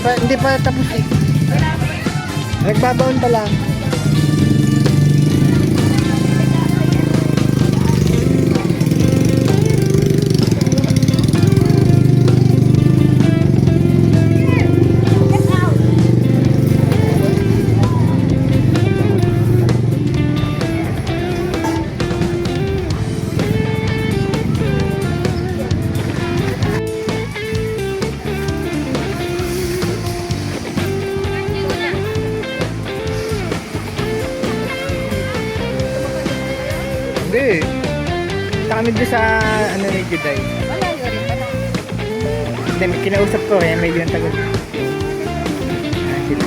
Hindi pa tapos eh. Nagbabaon pa lang. Hindi. Kami doon sa ano ni Juday. Wala yun. Hindi, kinausap ko kaya may yung tagal. Sila.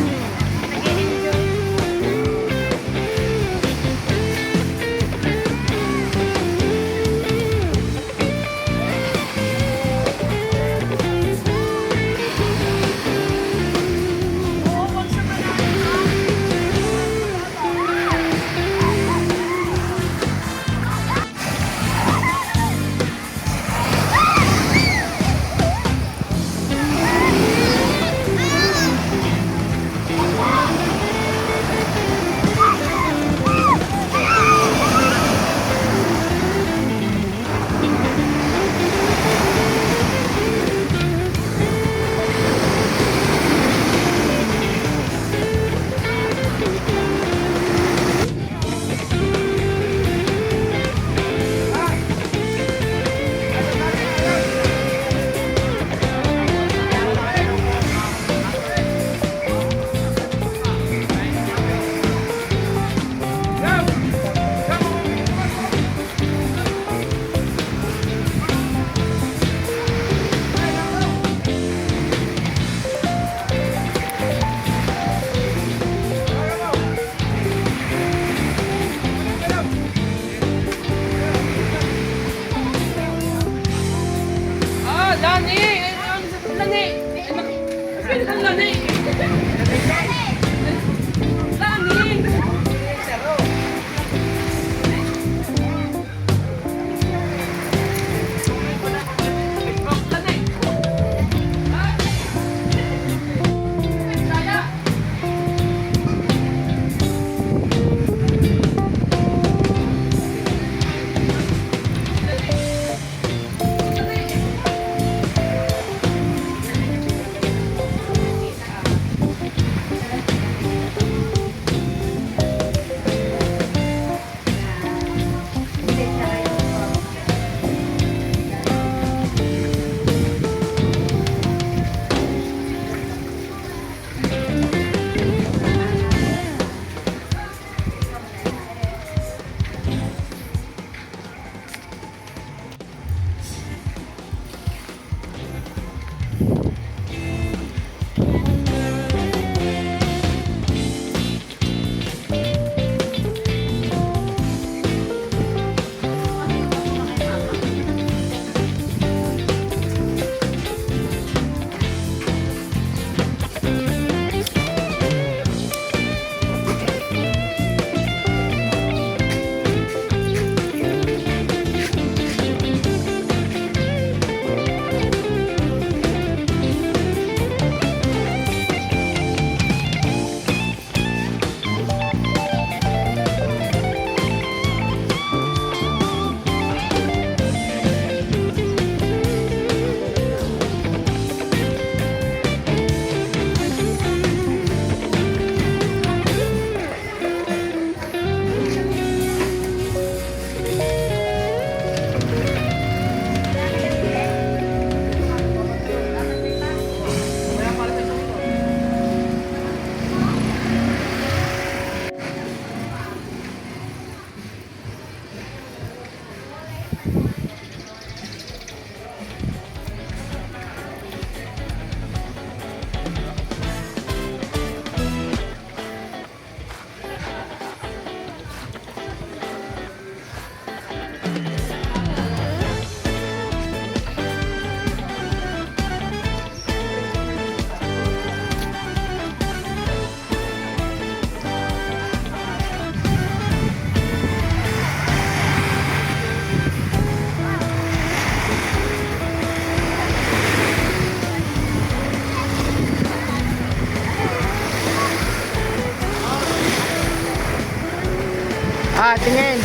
Tingin.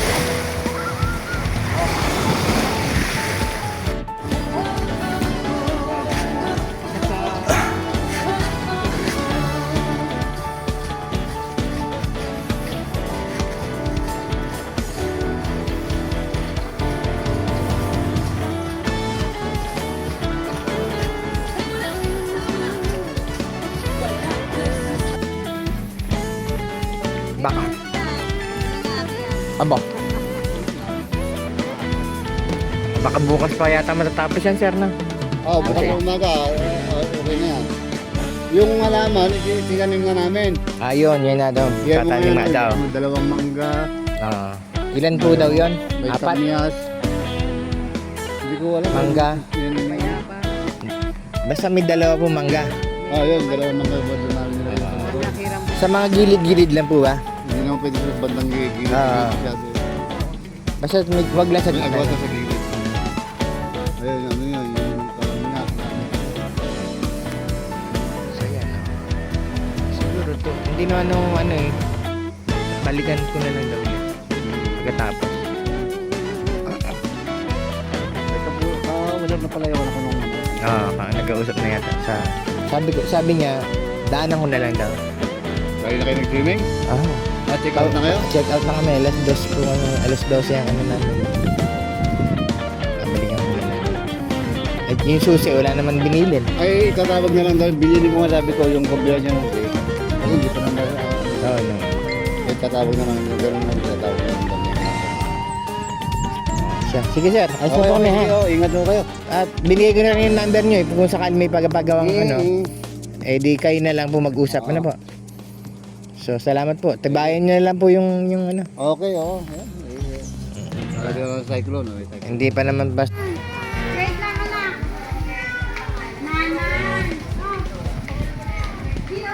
Baka. Aba. Baka bukas pa yata matatapos yan, sir, na. Oh, bukas Okay. ng umaga, okay na yan. Yung halaman, tinanim na namin. Ayun, yan na daw. Yan mo Tatanim yan, nga daw. may dalawang mangga, Ah. Ilan po daw yun? may Apat? kamyas. Hindi ko alam. Mangga. Basta may dalawa po mangga. Ah, yun, dalawang mangga ba doon namin nilagay sa maro. Sa mga gilid-gilid lang po ba? Hindi naman pwede sa bandang gigil. Ah. Basta wag lang sa Ginagawa gitna. sa gilid. Ayun, ano yun, yung kamyas. So yan. Siguro to. Hindi na ano eh. Balikan ko na lang daw yun. Pagkatapos. Usap na pala yun ako nung Nag-uusap na yata sa... Sabi niya, daanan ko na lang daw. Kaya na kayo nag-swimming? Check out na kayo? Check out na kami. Alas 2 kung ano, alas 12 ang ano namin. Balikan ko na lang. At yung susi, wala naman binilin. Ay, tatawag na lang daw. Binili ko nga sabi ko yung kumpira niya nung day. Ay, hindi pa naman. Oo, no. Ay, tatawag na lang. Ganun lang tatawag na lang. Siya. Sige sir, ayos po kami ha. Ingat mo kayo. At binigay ko na rin yung number nyo eh. Kung sakali may pagpagawang ano, eh di kayo na lang po mag-usap. Ano po? So, salamat po. Tabayan nyo na lang po yung ano. Okay, oo. Talaga naman cyclone. Hindi pa naman basta. Wait lang na. Nanan. Dito.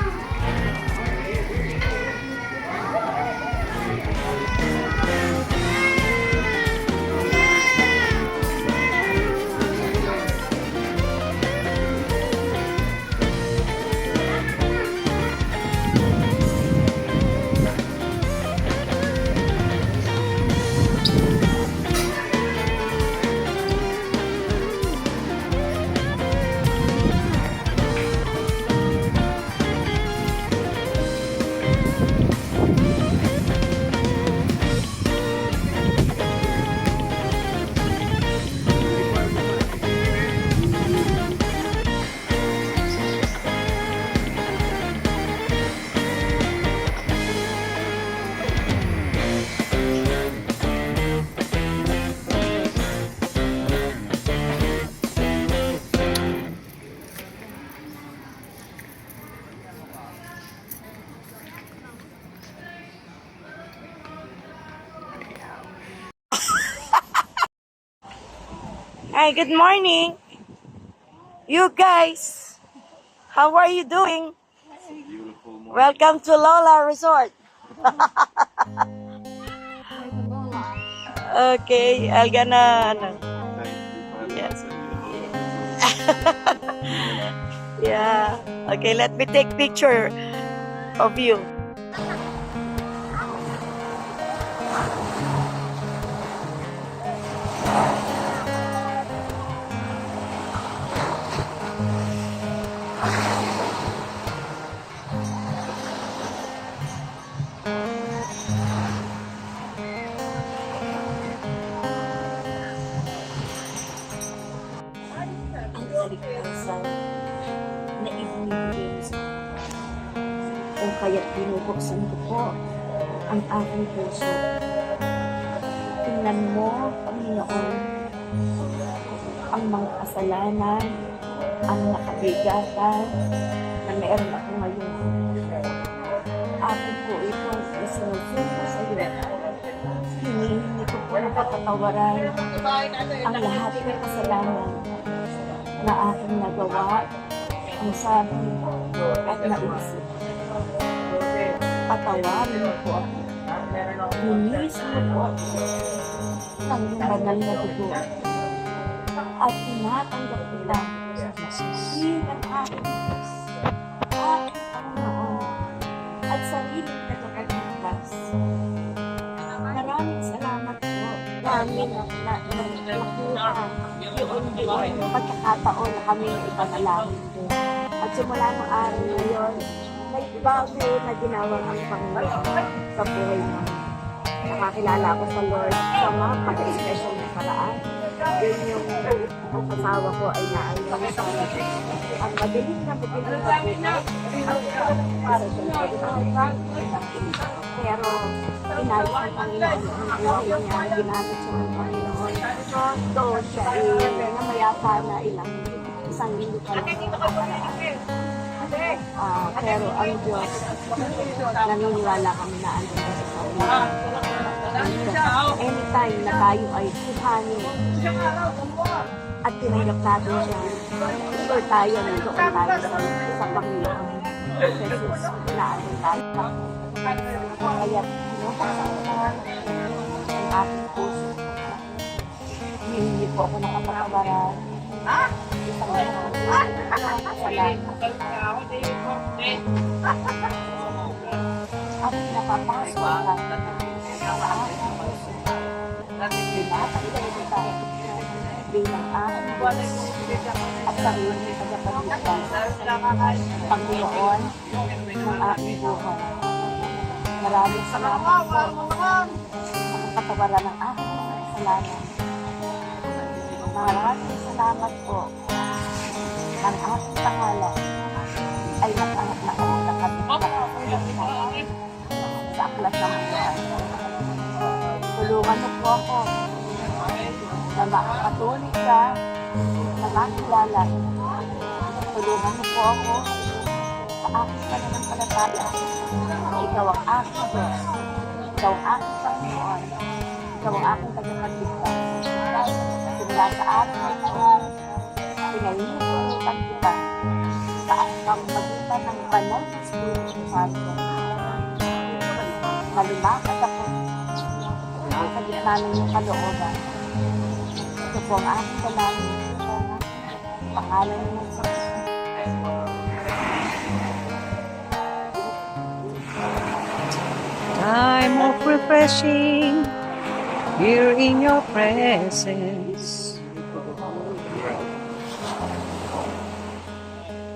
Hi, good morning. You guys, how are you doing? Welcome to Lola Resort. Okay, I'm gonna. Yes. Yeah. Okay, let me take picture of you. Ang kaligtasan na ibinibigay mo sa akin. Kung kaya't binubuksan ko po ang aking puso. Tingnan mo, Panginoon, ang mga kasalanan, ang nakabigatan na meron ako ngayon. Akin po itong isinusuko sa iyo. Hinihingi ko po ng kapatawaran ang lahat ng kasalanan na aking nagawa, nasabi at naisip. Patawarin mo po ako. Linis mo po ako ng iyong banal na dugo. At tinatanggap kita bilang aking Diyos, aking Panginoon, at sariling tagapagligtas. Maraming yung pagkakataon na kami na ipanalangin ko. At simula ng araw na yun, may bago na ginawang ang Panginoon sa buhay mo. Nakakilala ko sa Lord sa mga pag-special na paraan. Yun yung ang asawa ko ay naalipan sa ang madilim na madilim na buhay para sa pero inayos ng Panginoon ang buhay niya, ginamit siya ng Panginoon. Doon siya namayapa na isang linggo pa lang. Pero ang Diyos, naniniwala kami na andun sa Panginoon. Anytime na tayo ay kuhanin at tinanggap natin siya, or tayo nandoon tayo sa Panginoon. Jesus, naandun tayo. Kaya pinapasalamat ang aking puso. Hindi po ako nakapatawaran. Isang at napapasok lang sa aking puso. Pinapasalamat tayo bilang aking puso at sarili sa kapalitan. Panginoon ng aking buhay. Maraming salamat po sa kapatawaran ng aking kasalanan. Maraming salamat po. Ang aking pangalan ay nakalagay sa aklat ng buhay. Tulungan mo po ako na makakatuloy ka, na makilala. Tulungan mo po ako sa aking pananampalataya. Ikaw ang aking Diyos. Ikaw ang aking Panginoon. Ikaw ang aking tagapagligtas. Simula sa aking ito, pinahihintulutan kita sa pamamagitan ng banal na Espiritu Santo. Malumakad ako sa gitna ng iyong kalooban. Ito po ang aking dalangin. Pangalan niyo sa Time of refreshing here in your presence.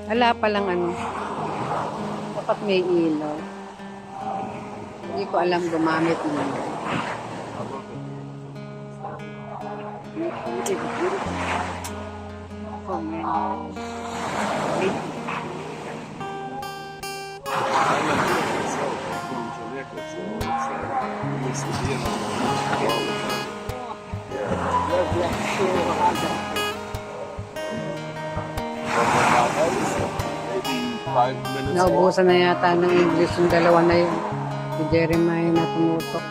Wala palang ano. Dapat may ilaw. Hindi ko alam gumamit mo. Naubusan na yata ng English yung dalawa na yun. Si Jeremiah na tumutok.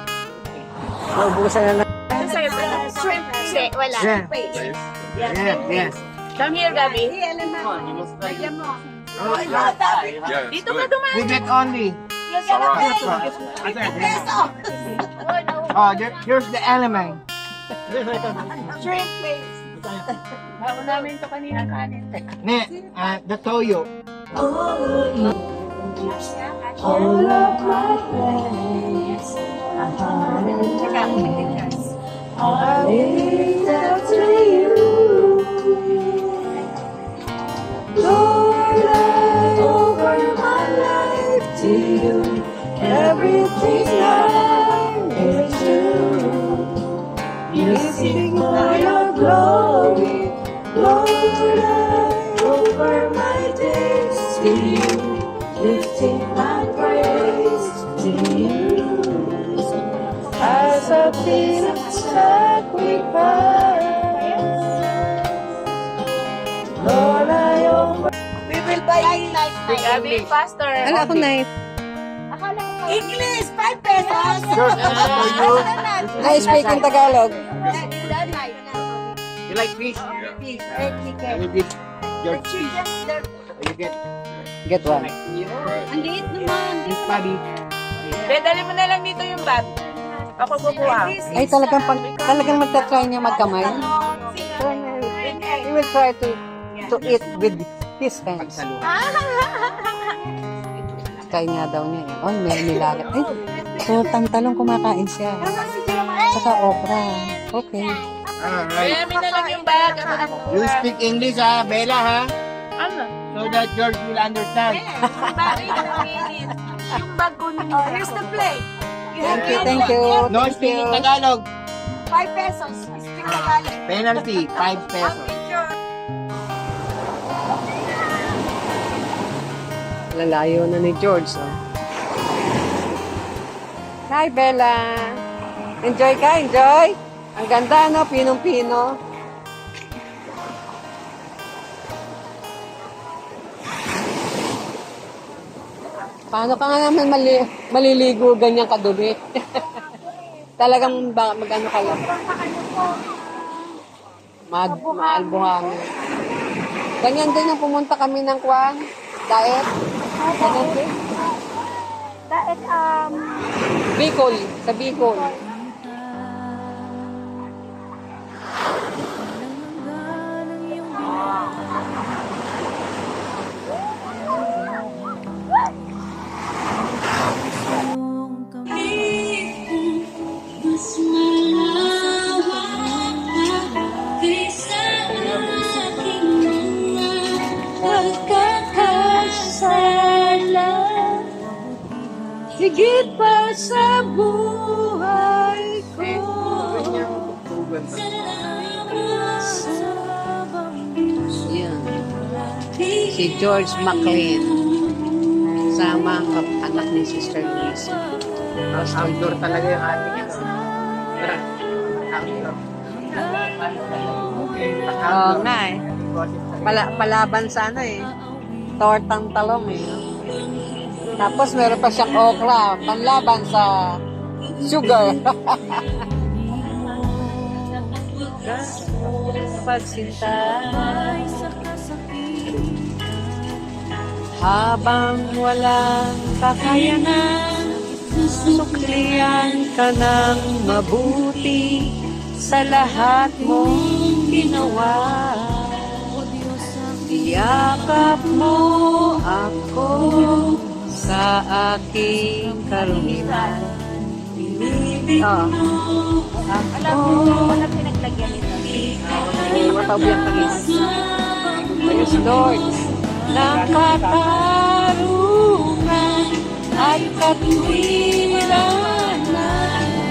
Naubusan na na. Hindi, wala. Yes. Come here, Gabi. Dito ka dumaan. We get only. Here's the element. Shrimp face. Bago namin ito kanina kanin. The toyo. all of my friends. I lift up to you. Lord, I over my life to you. Everything I is true. You seek for your glory. Lord, I over my days to you. Lifting my praise to you. As a bit of sacrifice, Lord, I offer. We will buy Gabi, Pastor. Wala akong knife. English, 5 pesos. I speak in Tagalog. You like fish? I will get George fish. You Get one. Ang liit naman. Fish Bobby. Dali mo na lang dito yung bag. Ako kukuha. Ay, talagang magta-try niya magkamay. He will try to eat with his hands. Kain nga daw niya eh. Oh, may nilagat. Ay, so talong kumakain siya. Saka okra. Okay. Alright. Kaya na lang yung bag. You speak English ha, Bella ha? Ano? So that George will understand. Bakit nanginginis? Yung bag ko nung... Oh, here's the plate. Thank you. No speaking Tagalog. 5 pesos. Speak Tagalog. Penalty, 5 pesos. Lalayo na ni George. Oh. Hi, Bella. Enjoy ka, enjoy. Ang ganda, no? Pinong-pino. Paano ka nga naman maliligo ganyan kadumi? Talagang mag-ano ka lang. Maalbuhangin. Ganyan din ang pumunta kami ng Kwan. Diet. Ganyan din. Dahil, Bicol. Sa Bicol. Higit pa sa buhay ko. Yan. Si George McLean. Sama ang anak ni Sister Luisa. Tapos outdoor talaga yung ating ano. Tara. Oo nga eh. Palaban sa ano eh. Tortang talong eh. Tapos meron pa siyang okra. Panlaban sa sugar. Pagsinta habang walang kakayanan, suklian ka ng mabuti sa lahat mong ginawa. Yakap mo ako sa aking karumihan. Alam mo, walang pinaglagyan nito. Matabihan ka rin. Praise Lord. Ng katarungan at katwiran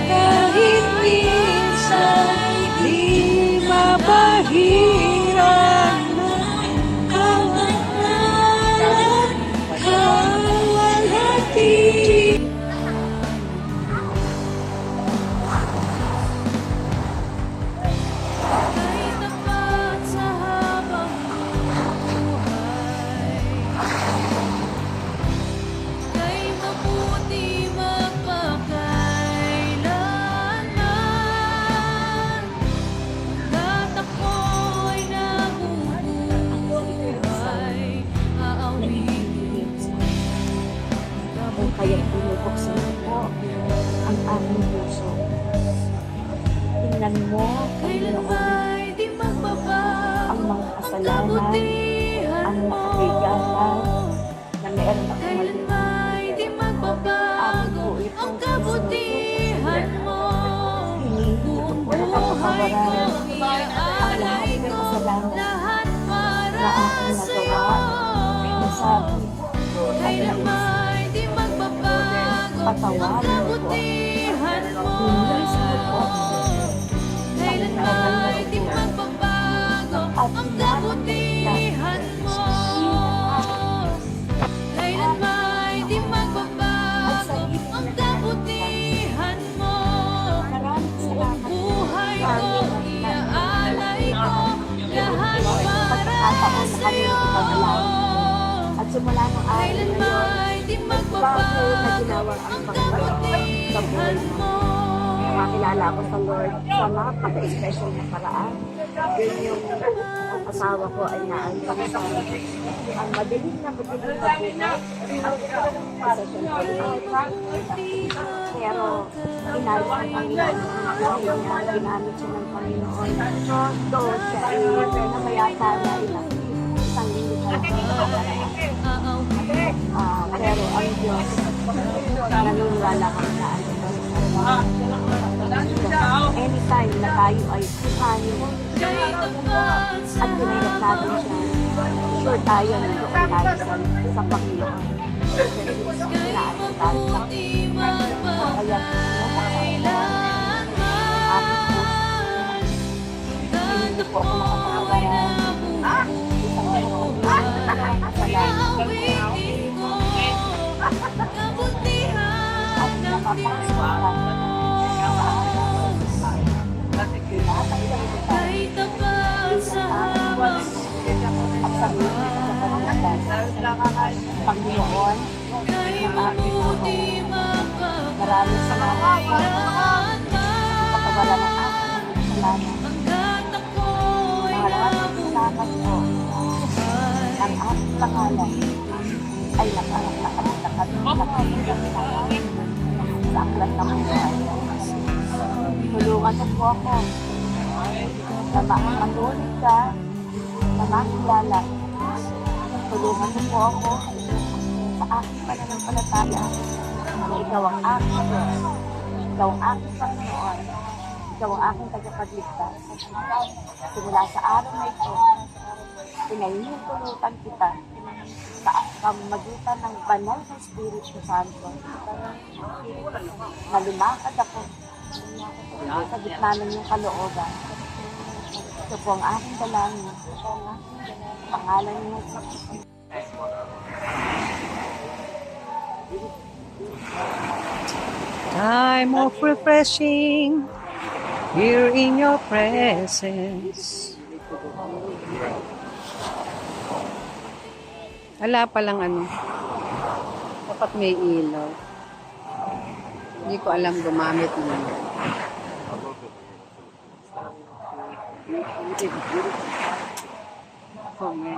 kahit minsan di mabahiran kawalan, kawalhati. kung kaya pinupuksan mo ang aming puso. Tingnan mo, Panginoon, ang mga kasalanan, ang nakakigatan, na meron akong mali. Ang buhay kong puso. Hinihingi ko po na kapatawaran ang lahat ng kasalanan na aking nagawa, nasabi, at naisip. Patawarin mo po. Linis mo po. Panginoon at pinapagalitan mo. At sa ibig na kabutihan mo. Maraming salamat po. Kami na pagkakataon na kami ipag-alay. At simula ng araw na yun, bago na ginawa ang Panginoon sa buhay mo. Nakakilala ako sa Lord sa napaka-special na paraan. Yun yung ang asawa ko ay naantang sa ang madilim na bunga at isa siyang pag-iipan. Pero inalis ang Panginoon ang buhay niya, ginamit siya ng Panginoon. Doon siya ay namayata na ilang isang linggo na pero ang Diyos nanunwala kami na ano. anytime na tayo ay kuhanin at pinahirap natin siya, sure tayo na doon tayo sa Panginoon. Jesus, pinaanin tayo sa kaya hindi po ako makapagaran. At napapakasukan. At sabihin sa Panginoon, maraming salamat po. Kapawala ng aking salamat. Maraming salamat po. Ang aking pangalan ay nakakatakat sa aklat ng buhay. Tulungan mo po ako na makapatuloy ka, na makilala. Tulungan mo po ako sa aking pananampalataya na ikaw ang aking Diyos, ikaw ang aking Panginoon, ikaw ang aking tagapagligtas. Simula sa araw na ito, pinahihintulutan kita sa pamamagitan ng banal na Espiritu Santo na lumakad ako sa gitna ng iyong kalooban. Ito po ang aking dalangin. Pangalan niyo. Time of refreshing here in your presence. Wala palang ano. Dapat may ilaw. Hindi ko alam gumamit mo. Oh, man.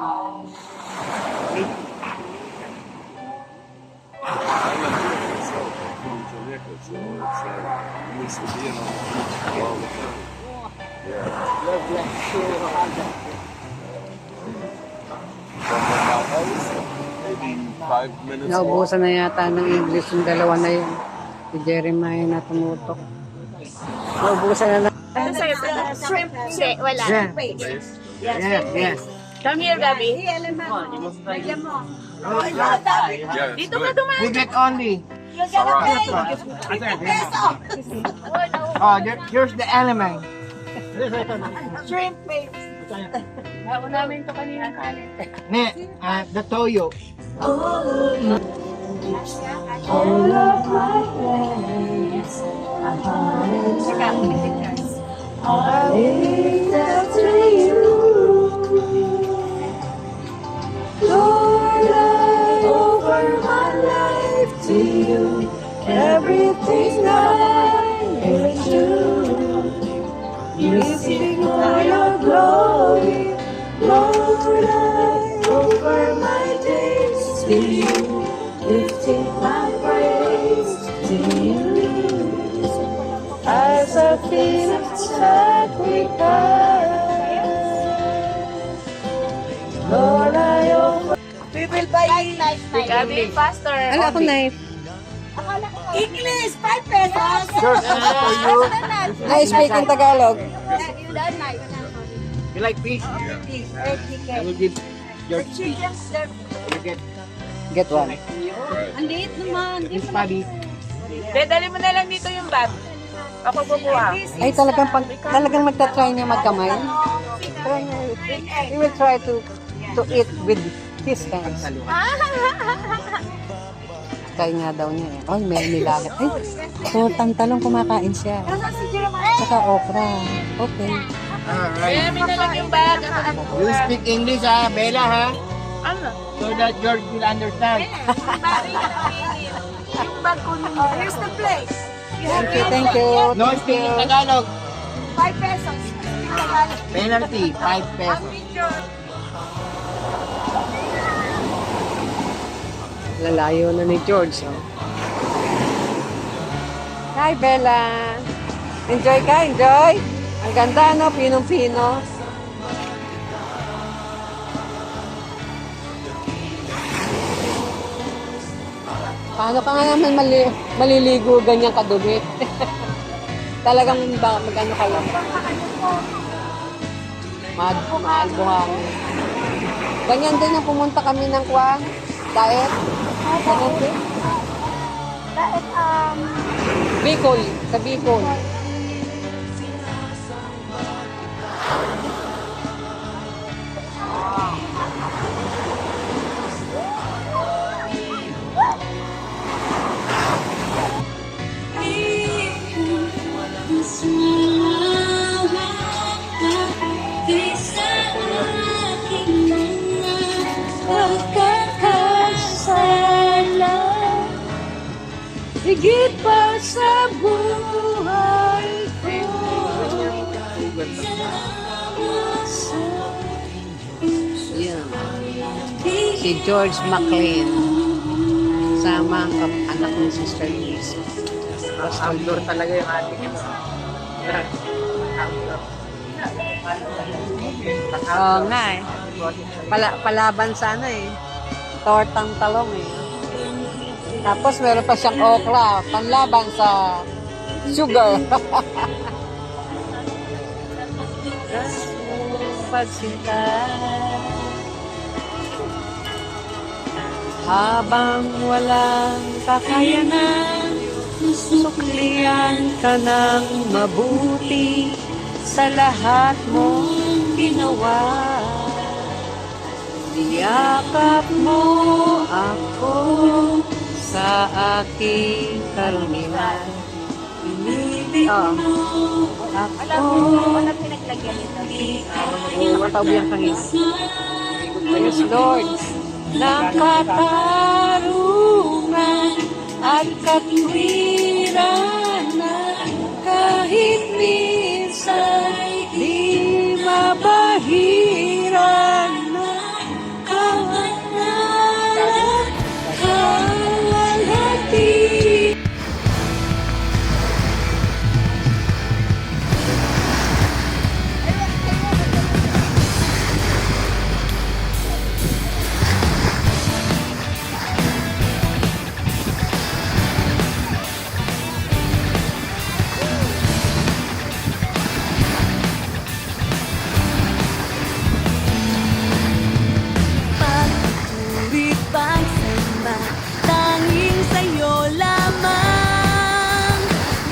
Naubusan na yata ng English yung dalawa na yun. Si Jeremiah na tumutok. Naubusan na. Ano sa'yo? Shrimp? Hindi, wala. Yeah. Come here, Gabi. Dito ka dumaan. We get only. Oh, here's the element. Shrimp face. Bago namin ito kanina kanin. Ne, the toyo. All of my friends, I lift up to you. Lord, I offer my life to you. Everything I is you. You seek for your glory. Lord, I offer my days to you. Lifting my praise to you. As a feeling sacrifice. Lord, I offer. We will buy Gabi, faster. Ala ako knife. English, 5 pesos. Sure, for you. I speak in Tagalog. You like fish? I will give George fish. You get Get one. Ang liit naman. this pabi. Dali mo na lang dito yung bag. Ako kukuha. Ay, talagang magta-try niya magkamay. Try niya. He will try to eat with his hands. Try nga daw niya eh. Ay, may nilagat. Ay, so tantalong kumakain siya. Saka okra. Okay. Alright. Kaya mo na lang yung bag. Ako You kukuha. speak English, ha, Bella, ha? Ano? So that George will understand. Yung bag ko nun. Here's the place. Thank you. No speaking Tagalog. 5 pesos. Penalty, 5 pesos. Lalayo na ni George. Oh. Hi, Bella. Enjoy ka? Enjoy? Ang ganda, no? Pinong-pino. Paano ka nga naman maliligo ganyang kadumi? Talagang magano ka lang. Mahal buhangin. Ganyan din yung pumunta kami ng Kwan. Diet. Ganyan din. Bakit, Bicol. Sa Bicol. higit pa sa buhay ko. Yan. Si George McLean. Sama ang anak ng Sister Luis. Outdoor talaga yung ating ito. Oo nga eh. Palaban sa ano eh. Tortang talong eh. Tapos meron pa siyang okra. Panlaban sa sugar. Pagsinta. Habang walang kakayanan, suklian ka ng mabuti sa lahat mong ginawa. Niyakap mo ako sa aking karuniwan. Pinibig mo ako. Ano pinaglagyan nito? Matawag kang ito. Praise Lord. Ng katarungan at katwiran na kahit minsan di mabahiran na kawalan kalahati. Pagpuri pagsamba, tanging sa'yo lamang.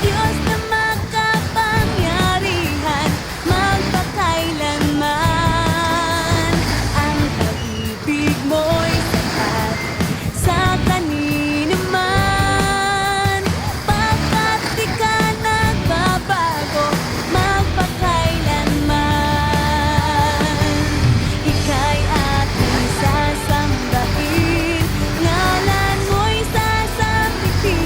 Diyos na makapangyarihan, magpakailanman. Ang pag-ibig mo'y sapat sa kanino man. Pagkat di ka nagbabago, magpakailanman. Ika'y aking sasambahin, ngalan mo'y sasambitin.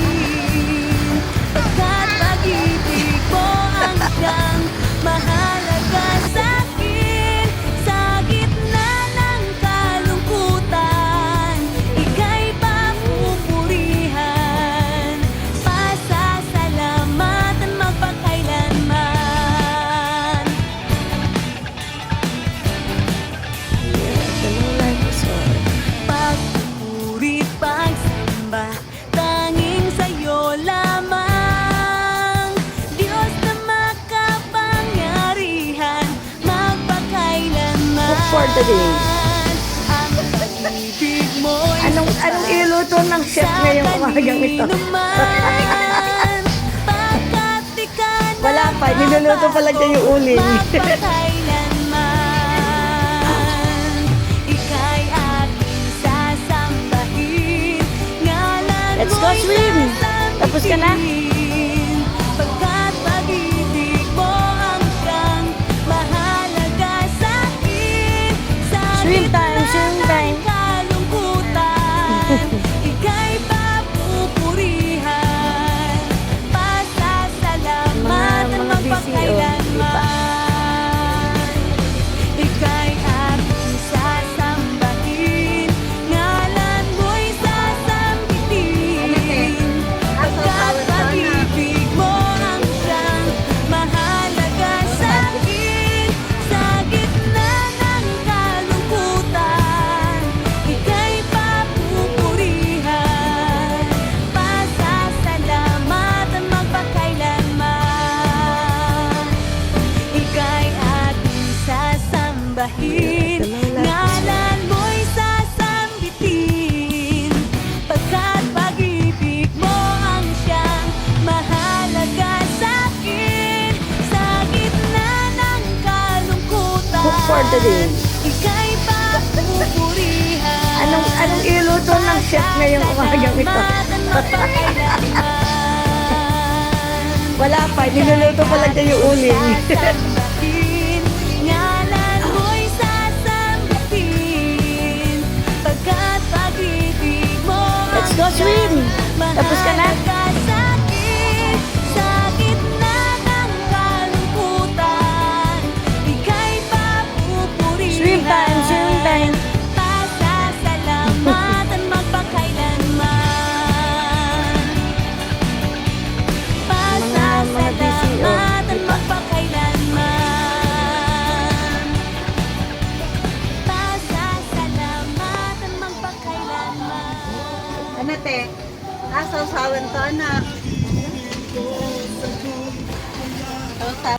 Pagkat pag-ibig mo ang siyang mahalaga sa'kin. Sa gitna ng kalungkutan, ika'y papupurihan. Pasasalamatan magpakailanman. Pagpuri, pagsamba, tanging sa'yo lamang. Diyos na makapangyarihan, magpakailanman. For the day. Ang pag-ibig mo'y Anong iluluto ng chef ngayong umagang ito? Pagkat di ka Wala pa, niluluto pa lang niya yung uling. magpakailanman. Ika'y aking sasambahin, ngalan Let's go mo'y swim! Tapos ka na? sasambitin. Pagkat pag-ibig mo ang siyang mahalaga sa'kin. Sa Swim gitna time, swim time. ng kalungkutan, ika'y papupurihan. Pasasalamatan Mga busy, oh. magpakailanman. Ika'y aking sasambahin, ngalan mo'y sasambitin. Pagkat pag-ibig mo ang siyang mahalaga sa'kin. Sa gitna ng kalungkutan, dito din. Anong iluto ng chef ngayong umagang ito? Wala pa, niluluto pa lang niya yung uling. Let's go swim! Tapos ka na? Swim time, swim time. Pasasalamatan magpakailanman. Pasasalamatan magpakailanman. Pasasalamatan magpakailanman. Ano te? Nasawsawan to anak. Sawsaw.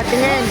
Tingin.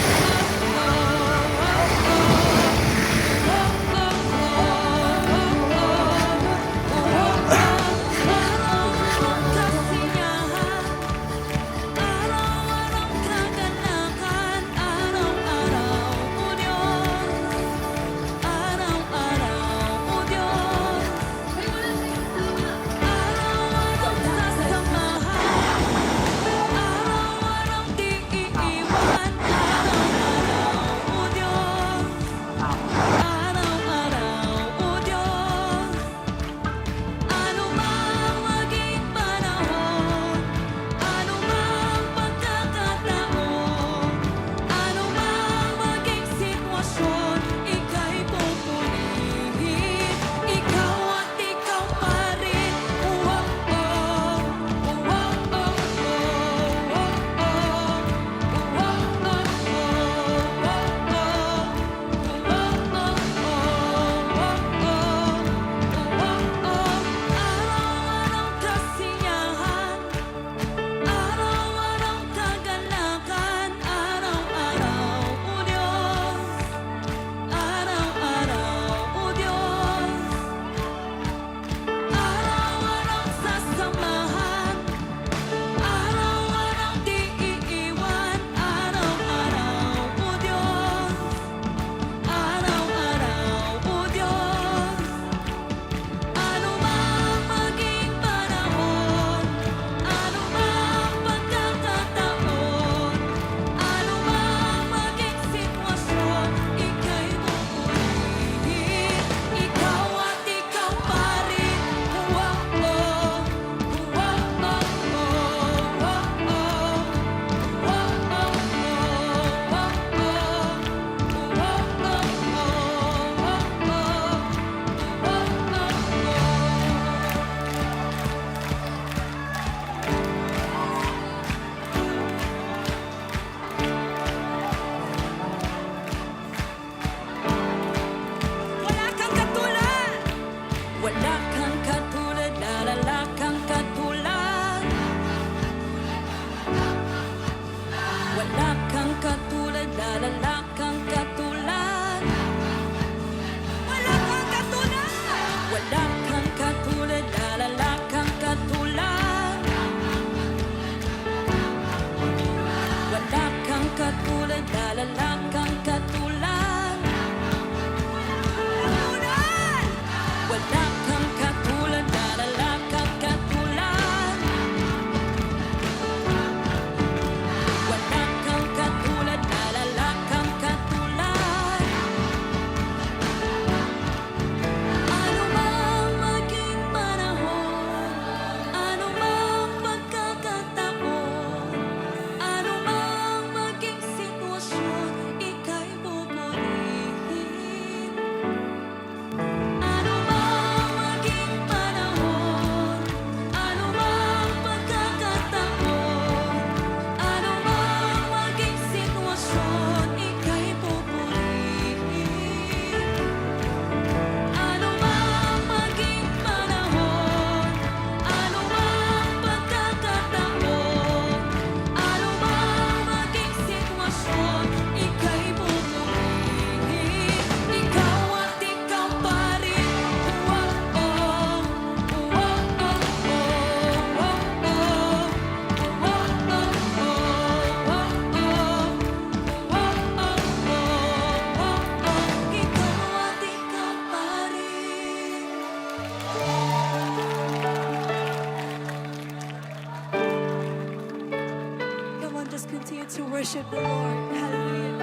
worship the Lord. Hallelujah.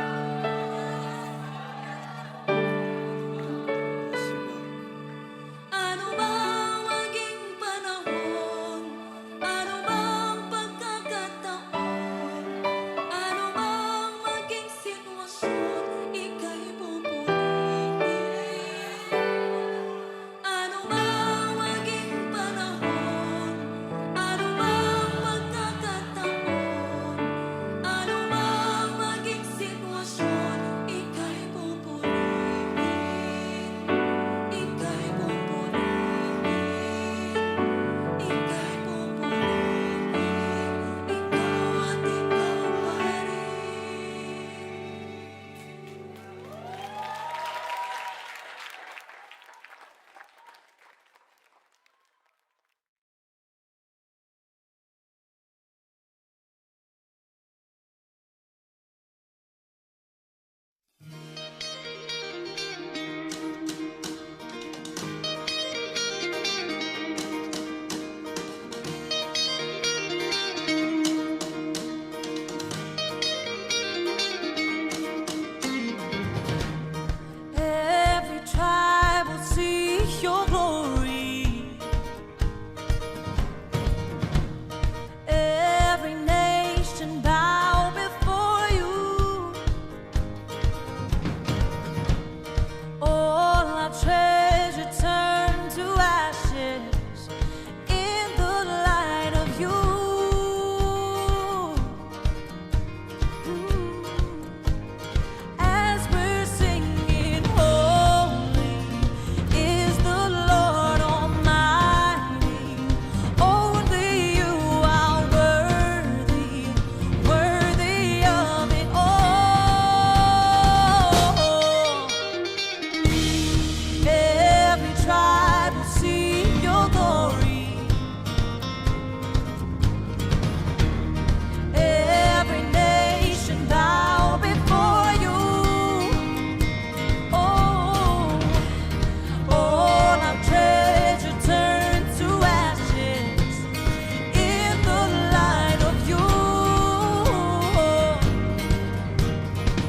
Ano bang maging panahon, ano bang pagkakataon, ano bang maging sitwasyon, ika'y pupurihin. Ano bang maging panahon, ano bang pagkakataon, ano bang maging sitwasyon, ika'y pupurihin. Ika'y pupurihin, ika'y pupurihin, ikaw at ikaw pa rin. Every tribe will see your glory. Every nation bow before you. All our treasure turn to ashes in the light of you. As we're singing, holy is the Lord Almighty. Only you are worthy, worthy of it all. Every tribe will see your glory. Every nation bow before you. Oh, all our treasure turn to ashes in the light of you.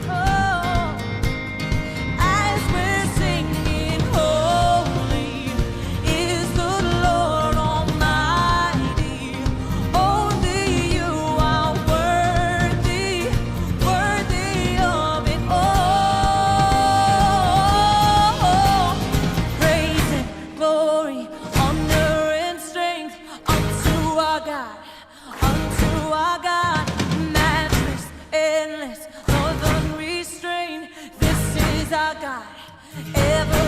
Oh, as we're singing, holy is the Lord Almighty. Only you are worthy, worthy of it all. Praise and glory, honor and strength unto our God, matchless, endless, Lord unrestrained. This is our God, ever